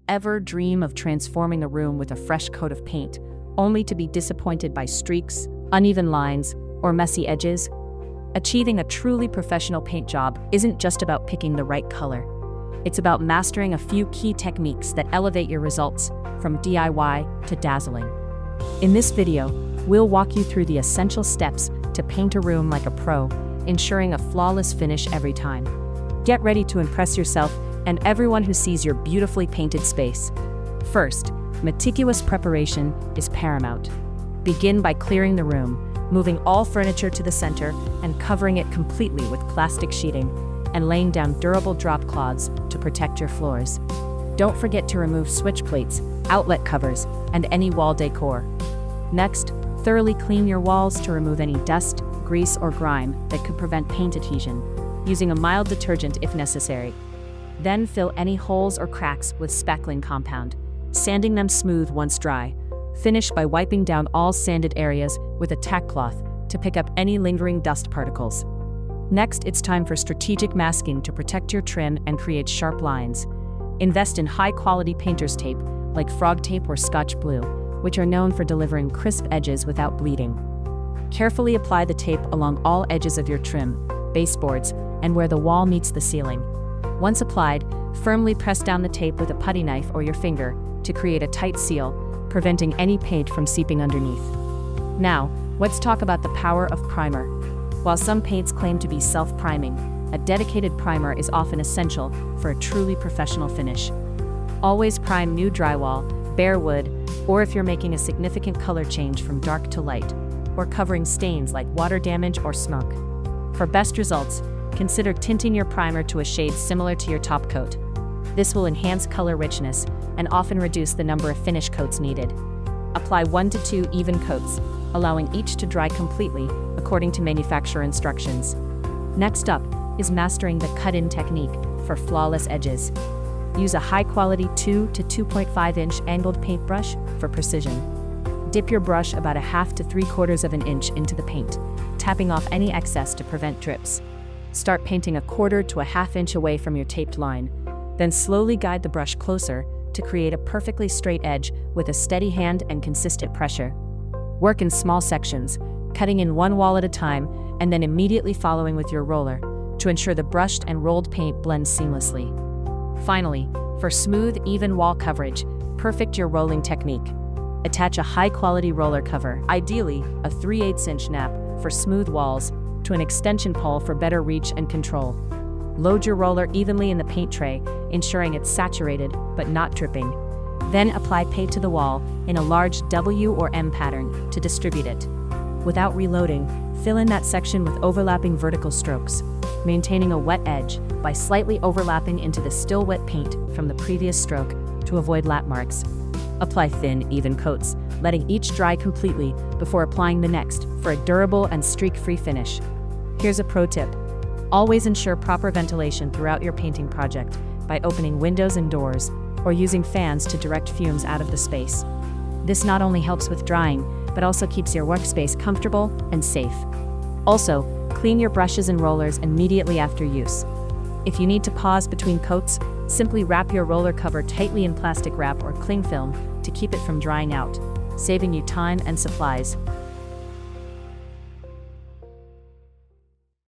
ever dream of transforming a room with a fresh coat of paint, only to be disappointed by streaks, uneven lines, or messy edges? Achieving a truly professional paint job isn't just about picking the right color. It's about mastering a few key techniques that elevate your results from DIY to dazzling. In this video, we'll walk you through the essential steps to paint a room like a pro, ensuring a flawless finish every time. Get ready to impress yourself and everyone who sees your beautifully painted space. First, meticulous preparation is paramount. Begin by clearing the room, moving all furniture to the center and covering it completely with plastic sheeting, and laying down durable drop cloths to protect your floors. Don't forget to remove switch plates, outlet covers, and any wall decor. Next, thoroughly clean your walls to remove any dust, grease, or grime that could prevent paint adhesion, using a mild detergent if necessary. Then fill any holes or cracks with spackling compound, sanding them smooth once dry. Finish by wiping down all sanded areas with a tack cloth to pick up any lingering dust particles. Next, it's time for strategic masking to protect your trim and create sharp lines. Invest in high-quality painter's tape like frog tape or Scotch Blue, which are known for delivering crisp edges without bleeding. Carefully apply the tape along all edges of your trim, baseboards, and where the wall meets the ceiling. Once applied, firmly press down the tape with a putty knife or your finger to create a tight seal, preventing any paint from seeping underneath. Now, let's talk about the power of primer. While some paints claim to be self-priming, a dedicated primer is often essential for a truly professional finish. Always prime new drywall, bare wood, or if you're making a significant color change from dark to light, or covering stains like water damage or smoke. For best results, consider tinting your primer to a shade similar to your top coat. This will enhance color richness and often reduce the number of finish coats needed. Apply 1 to 2 even coats, allowing each to dry completely according to manufacturer instructions. Next up is mastering the cut-in technique for flawless edges. Use a high-quality 2 to 2.5 inch angled paintbrush for precision. Dip your brush about 1/2 to 3/4 of an inch into the paint, tapping off any excess to prevent drips. Start painting 1/4 to 1/2 inch away from your taped line. Then slowly guide the brush closer to create a perfectly straight edge with a steady hand and consistent pressure. Work in small sections, cutting in one wall at a time and then immediately following with your roller to ensure the brushed and rolled paint blends seamlessly. Finally, for smooth, even wall coverage, perfect your rolling technique. Attach a high-quality roller cover, ideally a 3/8 inch nap for smooth walls, to an extension pole for better reach and control. Load your roller evenly in the paint tray, ensuring it's saturated but not dripping. Then apply paint to the wall in a large W or M pattern to distribute it. Without reloading, fill in that section with overlapping vertical strokes, maintaining a wet edge by slightly overlapping into the still wet paint from the previous stroke to avoid lap marks. Apply thin, even coats, letting each dry completely before applying the next for a durable and streak-free finish. Here's a pro tip. Always ensure proper ventilation throughout your painting project by opening windows and doors or using fans to direct fumes out of the space. This not only helps with drying, but also keeps your workspace comfortable and safe. Also, clean your brushes and rollers immediately after use. If you need to pause between coats, simply wrap your roller cover tightly in plastic wrap or cling film to keep it from drying out, saving you time and supplies.